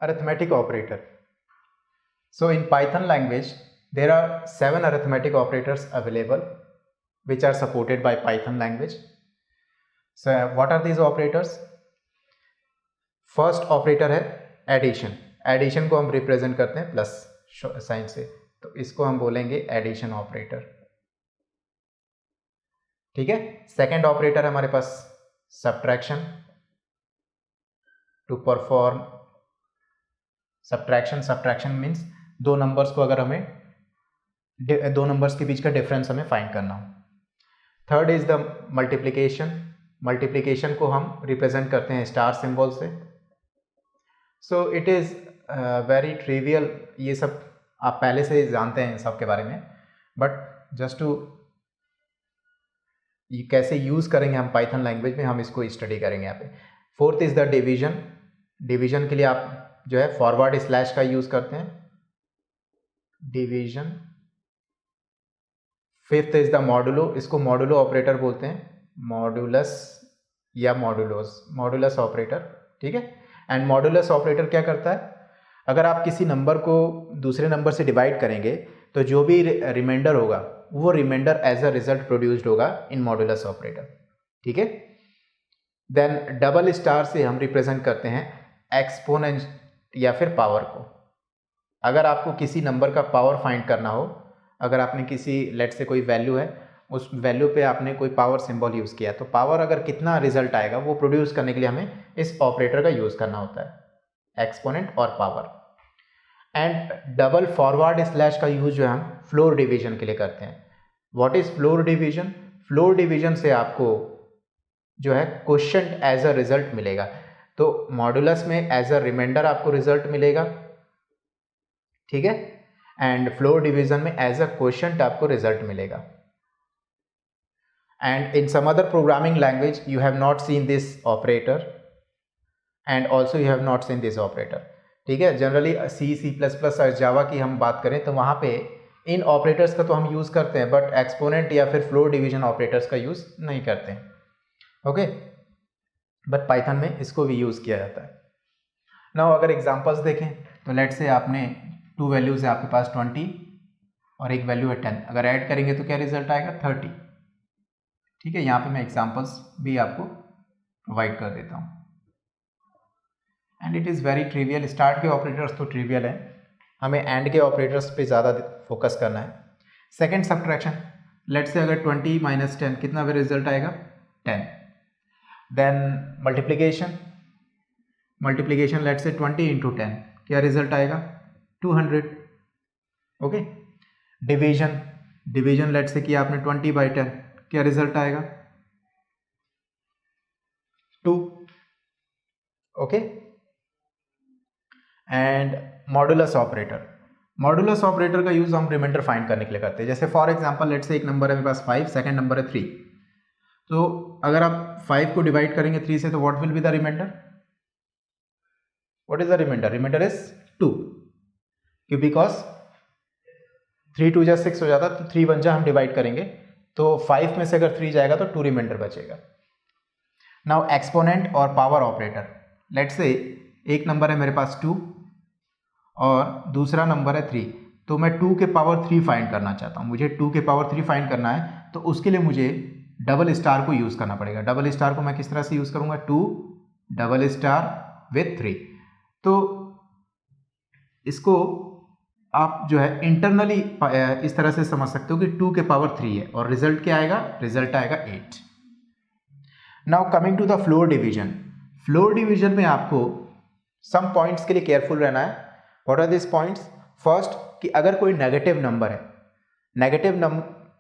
arithmetic operator. So in Python language there are 7 arithmetic operators available which are supported by Python language. So what are these operators? First operator है addition. Addition को हम represent करते हैं plus sign से, तो इसको हम बोलेंगे एडिशन ऑपरेटर. ठीक है. सेकेंड ऑपरेटर है हमारे पास subtraction. To perform subtraction, subtraction means दो नंबर्स को अगर हमें दो नंबर्स के बीच का डिफरेंस हमें फाइंड करना हो. Third is the multiplication. Multiplication को हम रिप्रेजेंट करते हैं स्टार सिंबल से. So it is very trivial. ये सब आप पहले से जानते हैं इन सब के बारे में, बट जस्ट टू ये कैसे यूज़ करेंगे हम पाइथन लैंग्वेज में, हम इसको स्टडी करेंगे यहाँ पे. Fourth is the division. Division के लिए आप जो है फॉरवर्ड स्लैश का यूज़ करते हैं, division. Fifth is the modulo. इसको मॉडुलो ऑपरेटर बोलते हैं, मॉडुलस या मॉडुलोस, मॉडुलस ऑपरेटर. ठीक है. एंड मॉडुलस ऑपरेटर क्या करता है, अगर आप किसी नंबर को दूसरे नंबर से डिवाइड करेंगे तो जो भी रिमाइंडर होगा वो reminder as a result produced होगा इन मॉडुलस ऑपरेटर. ठीक है. देन डबल स्टार से हम रिप्रेजेंट करते हैं एक्सपोनेंट या फिर पावर को. अगर आपको किसी नंबर का पावर फाइंड करना हो, अगर आपने किसी लेट से कोई वैल्यू है, उस वैल्यू पे आपने कोई पावर सिंबल यूज़ किया, तो पावर अगर कितना रिजल्ट आएगा वो प्रोड्यूस करने के लिए हमें इस ऑपरेटर का यूज़ करना होता है, एक्सपोनेंट और power. And double forward slash का यूज़ जो है हम फ्लोर डिवीजन के लिए करते हैं. What is floor division? Floor division से आपको जो है क्वोशिएंट एज अ रिजल्ट मिलेगा. तो मॉडुलस में एज अ रिमाइंडर आपको रिजल्ट मिलेगा. ठीक है. एंड फ्लोर डिवीजन में एज अ क्वोशिएंट आपको रिजल्ट मिलेगा. And in some other programming language you have not seen this operator and also you have not seen this operator. ठीक है. Generally C++ और जावा की हम बात करें तो वहाँ पे इन ऑपरेटर्स का तो हम यूज़ करते हैं, बट एक्सपोनेंट या फिर फ्लोर डिवीजन ऑपरेटर्स का यूज़ नहीं करते हैं. ओके. बट पाइथन में इसको भी यूज़ किया जाता है. नाउ अगर एग्जांपल्स देखें तो लेट से आपने टू वैल्यूज़ है आपके पास 20 और एक वैल्यू है 10. अगर ऐड करेंगे तो क्या रिजल्ट आएगा? 30. ठीक है. यहाँ पे मैं एग्जांपल्स भी आपको प्रोवाइड कर देता हूँ. And it is very trivial. Start के ऑपरेटर्स तो ट्रिवियल हैं, हमें एंड के ऑपरेटर्स पे ज़्यादा फोकस करना है. Second subtraction. लेट से अगर 20 - 10 कितना भी रिजल्ट आएगा? 10. Then multiplication. मल्टीप्लिकेशन लेट से 20 × 10 क्या रिजल्ट आएगा? 200. ओके. डिवीजन. डिवीजन लेट से किया आपने 20/10 क्या रिजल्ट आएगा? 2. Okay. And modulus operator. Modulus operator का यूज हम रिमाइंडर फाइंड करने के लिए करते हैं. जैसे फॉर एग्जांपल लेट से एक नंबर है मेरे पास 5, सेकंड नंबर है 3. तो अगर आप 5 को डिवाइड करेंगे 3 से तो what will be the reminder? What is the reminder? Reminder is 2. क्यों? बिकॉज 3 × 2 = 6 हो जाता, तो 3 × 1 हम डिवाइड करेंगे तो 5 में से अगर 3 जाएगा तो 2 रिमाइंडर बचेगा. नाउ एक्सपोनेंट और पावर ऑपरेटर. लेट से एक नंबर है मेरे पास 2 और दूसरा नंबर है 3. तो मैं 2 के पावर 3 फाइंड करना चाहता हूँ. मुझे 2 के पावर 3 फाइंड करना है, तो उसके लिए मुझे डबल स्टार को यूज़ करना पड़ेगा. डबल स्टार को मैं किस तरह से यूज़ करूँगा? 2 डबल स्टार विथ 3. तो इसको आप जो है इंटरनली इस तरह से समझ सकते हो कि 2 के पावर 3 है और रिजल्ट क्या आएगा? रिजल्ट आएगा 8. Now coming to the floor division. Floor division में आपको सम पॉइंट्स के लिए केयरफुल रहना है. What are this points? First कि अगर कोई नेगेटिव नंबर है,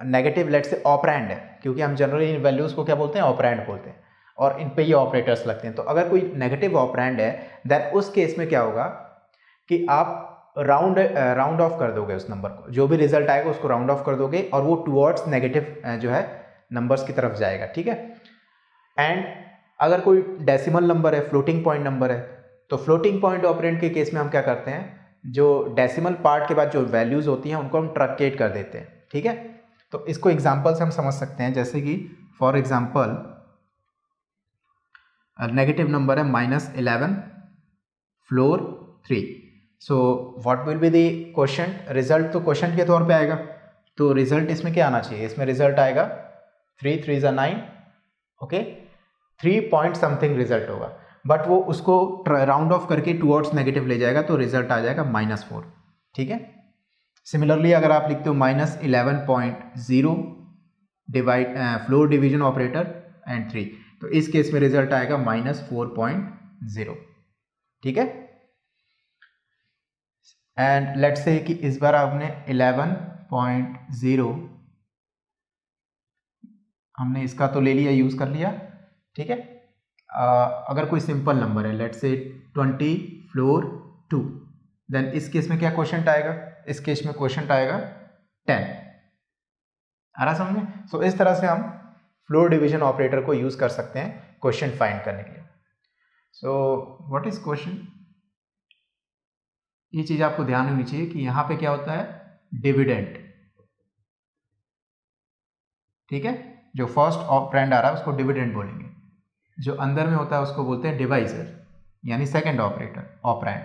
नेगेटिव लेट से ऑपरेंड है, क्योंकि हम जनरली इन वैल्यूज़ को क्या बोलते हैं? ऑपरेंड बोलते हैं, और इन पे ये ऑपरेटर्स लगते हैं. तो अगर कोई नेगेटिव ऑपरेंड है देन उस केस में क्या होगा कि आप राउंड ऑफ कर दोगे उस नंबर को. जो भी रिजल्ट आएगा उसको राउंड ऑफ कर दोगे और वो टुवर्ड्स नेगेटिव जो है नंबर्स की तरफ जाएगा. ठीक है. एंड अगर कोई डेसिमल नंबर है, फ्लोटिंग पॉइंट नंबर है, तो फ्लोटिंग पॉइंट ऑपरेंड के केस में हम क्या करते हैं? जो डेसिमल पार्ट के बाद जो वैल्यूज होती हैं उनको हम ट्रंकेट कर देते हैं. ठीक है. तो इसको एग्जांपल से हम समझ सकते हैं. जैसे कि फॉर एग्जांपल नेगेटिव नंबर है -11 floor 3। So what will be the question result, तो क्वेश्चन के तौर पे आएगा, तो रिजल्ट इसमें क्या आना चाहिए, इसमें रिजल्ट आएगा 3 3 ज़ा 9, ओके 3 पॉइंट समथिंग रिजल्ट होगा, बट वो उसको राउंड ऑफ करके टूवर्ड्स नेगेटिव ले जाएगा तो रिजल्ट आ जाएगा -4, ठीक है। सिमिलरली अगर आप लिखते हो -11.0 divide floor division operator and 3, तो इस केस में रिजल्ट आएगा -4.0, ठीक है। एंड लेट्स से कि इस बार आपने 11.0 हमने इसका तो ले लिया, यूज कर लिया, ठीक है। अगर कोई सिंपल नंबर है, लेट्स से 20 फ्लोर 2, देन इस केस में क्या क्वेश्चन आएगा, इस केस में क्वेश्चन आएगा 10, आ रहा समझ में। सो इस तरह से हम फ्लोर डिवीजन ऑपरेटर को यूज कर सकते हैं क्वेश्चन फाइंड करने के लिए। सो व्हाट इज क्वेश्चन, ये चीज आपको ध्यान होनी चाहिए कि यहां पे क्या होता है, डिविडेंड, ठीक है। जो फर्स्ट ऑपरेंड आ रहा है उसको डिविडेंड बोलेंगे, जो अंदर में होता है उसको बोलते हैं डिवाइजर, यानी सेकंड ऑपरेटर ऑपरेंड।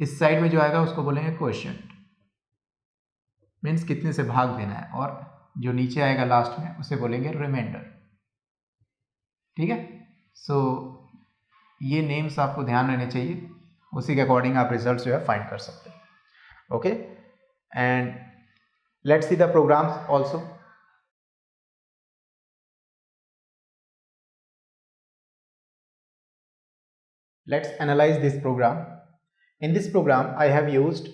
इस साइड में जो आएगा उसको बोलेंगे क्वोशिएंट, मीन्स कितने से भाग देना है, और जो नीचे आएगा लास्ट में उसे बोलेंगे रिमाइंडर, ठीक है। सो ये नेम्स आपको ध्यान रहने चाहिए, उसी के अकॉर्डिंग आप रिजल्ट जो है फाइंड कर सकते हैं, okay. And let's see the programs also. Let's analyze this program. In this program, I have used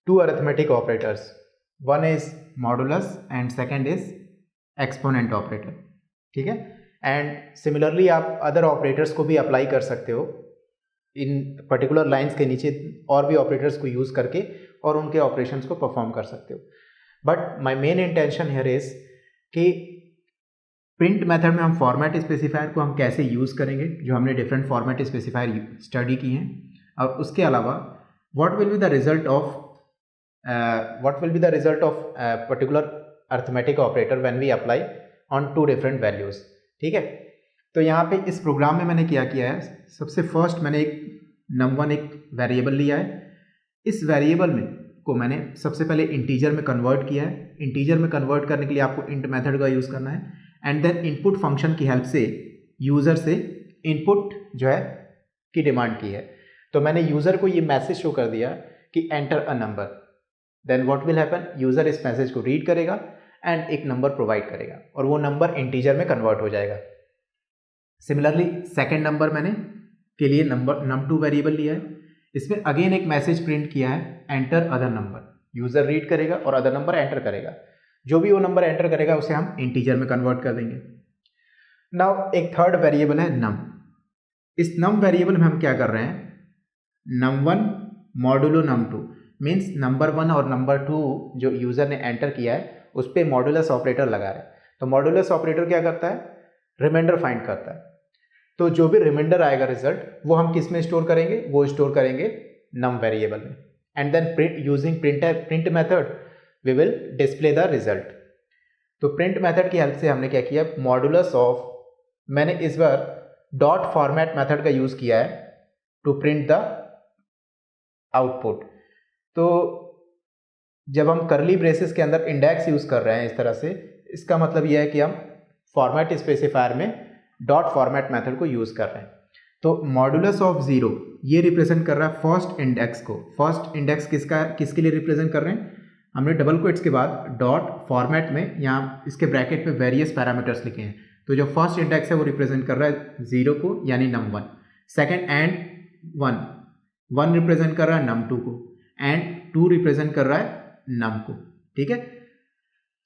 two arithmetic operators. One is modulus and second is exponent operator. ठीक है। And similarly आप other operators को भी apply कर सकते हो इन particular lines के नीचे, और भी ऑपरेटर्स को यूज करके और उनके ऑपरेशंस को परफॉर्म कर सकते हो। But my main intention here is कि प्रिंट मेथड में हम फॉर्मेट स्पेसिफायर को हम कैसे यूज़ करेंगे, जो हमने डिफरेंट फॉर्मेट स्पेसिफायर स्टडी की हैं, और उसके अलावा what will be the result of particular arithmetic operator when we apply on to different values, ठीक है। तो यहाँ पे इस प्रोग्राम में मैंने क्या किया है, सबसे फर्स्ट मैंने एक num1 एक वेरिएबल लिया है। इस वेरिएबल में को मैंने सबसे पहले इंटीजर में कन्वर्ट किया है। इंटीजर में कन्वर्ट करने के लिए आपको इंट मेथड का यूज़ करना है, एंड देन इनपुट फंक्शन की हेल्प से यूज़र से इनपुट जो है की डिमांड की है। तो मैंने यूज़र को ये मैसेज शो कर दिया कि enter a number, then what will happen, user इस मैसेज को रीड करेगा एंड एक नंबर प्रोवाइड करेगा, और वो नंबर इंटीजर में कन्वर्ट हो जाएगा। सिमिलरली सेकेंड नंबर मैंने के लिए num2 वेरिएबल लिया है, इसमें अगेन एक मैसेज प्रिंट किया है, enter other number, user read करेगा और अदर नंबर एंटर करेगा, जो भी वो नंबर एंटर करेगा उसे हम इंटीजर में कन्वर्ट कर देंगे। नाउ एक थर्ड वेरिएबल है num। इस num वेरिएबल में हम क्या कर रहे हैं, num1 modulo num2, means number 1 और नंबर 2 जो यूज़र ने एंटर किया है उस पर मॉडुलस ऑपरेटर लगा रहे हैं। तो मॉडुलस ऑपरेटर क्या करता है, रिमाइंडर फाइंड करता है। तो जो भी रिमाइंडर आएगा रिजल्ट, वो हम किस में स्टोर करेंगे, वो स्टोर करेंगे num वेरिएबल में, and then print using print method we will display the result. तो प्रिंट मेथड की हेल्प से हमने क्या किया, मॉडुलस ऑफ, मैंने इस बार डॉट फॉर्मेट मेथड का यूज किया है टू प्रिंट द आउटपुट। तो जब हम करली ब्रेसेस के अंदर इंडेक्स यूज कर रहे हैं इस तरह से, इसका मतलब यह है कि हम फॉर्मेट स्पेसिफायर में डॉट फॉर्मेट मेथड को यूज कर रहे हैं। तो मॉडुलस ऑफ 0 ये रिप्रेजेंट कर रहा है फर्स्ट इंडेक्स को। फर्स्ट इंडेक्स किसके लिए रिप्रेजेंट कर रहे हैं, हमने डबल कोट्स के बाद डॉट फॉर्मेट में यहाँ इसके ब्रैकेट में वेरियस पैरामीटर्स लिखे हैं। तो जो फर्स्ट इंडेक्स है वो रिप्रेजेंट कर रहा है 0 को, यानी num1। सेकेंड एंड 1 रिप्रेजेंट कर रहा है num2 को, एंड 2 रिप्रेजेंट कर रहा है num को, ठीक है।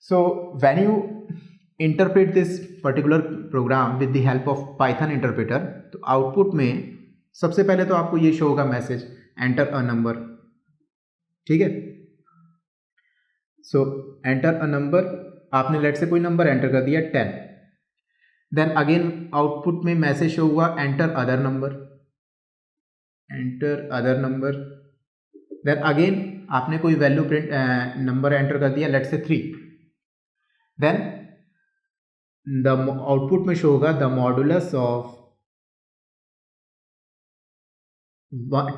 So when you interpret this particular program with the help of Python interpreter, तो आउटपुट में सबसे पहले तो आपको ये शो होगा मैसेज एंटर अ नंबर, ठीक है। सो एंटर अ नंबर, आपने लेट से कोई नंबर एंटर कर दिया 10, देन अगेन आउटपुट में मैसेज शो हुआ enter other number, then again आपने कोई वैल्यू प्रिंट नंबर एंटर कर दिया, let's say 3, then the output में शो होगा the modulus of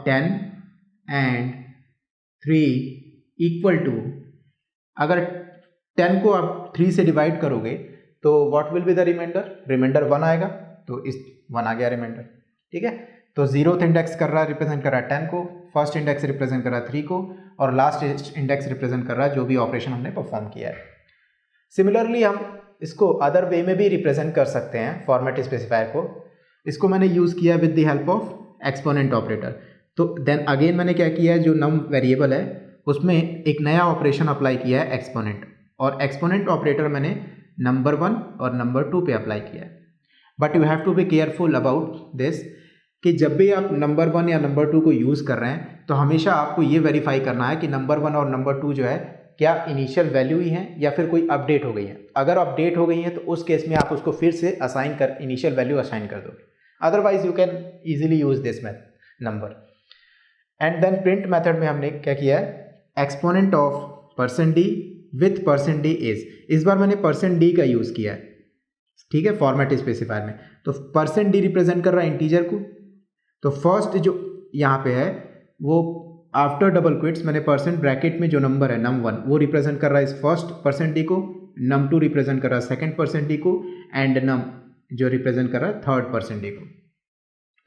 10 and 3 equal to, अगर 10 को आप 3 से डिवाइड करोगे तो what will be the reminder 1 आएगा, तो इस 1 आ गया रिमाइंडर। ठीक है, तो 0th इंडेक्स कर रहा है, रिप्रेजेंट कर रहा है 10 को, फर्स्ट इंडेक्स रिप्रेजेंट कर रहा है 3 को, और लास्ट इंडेक्स रिप्रेजेंट कर रहा है जो भी ऑपरेशन हमने परफॉर्म किया है। सिमिलरली हम इसको अदर वे में भी रिप्रेजेंट कर सकते हैं फॉर्मेट स्पेसिफायर को। इसको मैंने यूज़ किया with the help of exponent operator. तो देन अगेन मैंने क्या किया है, जो नम वेरिएबल है उसमें एक नया ऑपरेशन अप्लाई किया है एक्सपोनेंट, और एक्सपोनेंट ऑपरेटर मैंने नंबर 1 और नंबर 2 पे अप्लाई किया है। But you have to be careful about this कि जब भी आप नंबर 1 या नंबर 2 को यूज़ कर रहे हैं तो हमेशा आपको ये वेरीफाई करना है कि नंबर 1 और नंबर 2 जो है क्या इनिशियल वैल्यू ही है या फिर कोई अपडेट हो गई है। अगर अपडेट हो गई है तो उस केस में आप उसको फिर से असाइन कर, इनिशियल वैल्यू असाइन कर दोगे, otherwise you can easily use this number. And then print method में हमने क्या किया है, exponent of %d with %d is, इस बार मैंने %d का यूज़ किया है। ठीक है, फॉर्मेट स्पेसिफायर में तो %d रिप्रेजेंट कर रहा है इंटीजर को, तो फर्स्ट जो यहाँ पे है वो आफ्टर डबल क्विट्स मैंने परसेंट ब्रैकेट में जो नंबर है num1 वो रिप्रेजेंट कर रहा है इस फर्स्ट %d को, num2 रिप्रेजेंट कर रहा है सेकंड %d को, एंड num जो रिप्रेजेंट कर रहा है थर्ड %d को।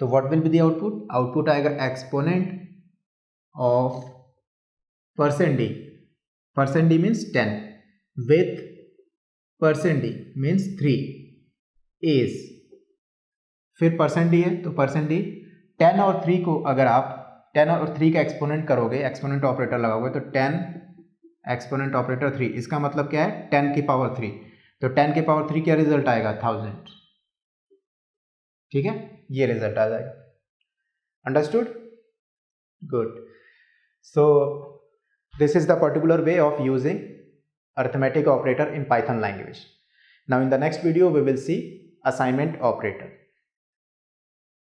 तो what will be the output, output आएगा exponent of %d means 10 with %d means 3 is, फिर %d है तो %d 10 और 3 को अगर आप 10 और 3 का एक्सपोनेंट करोगे, एक्सपोनेंट ऑपरेटर लगाओगे तो 10 एक्सपोनेंट ऑपरेटर 3, इसका मतलब क्या है 10 की पावर 3, तो 10 की पावर 3 क्या रिजल्ट आएगा 1000। ठीक है, ये रिजल्ट आ जाएगा। Understood, good. So this is the particular way of using arithmetic operator in Python language. Now in the next video we will see assignment operator.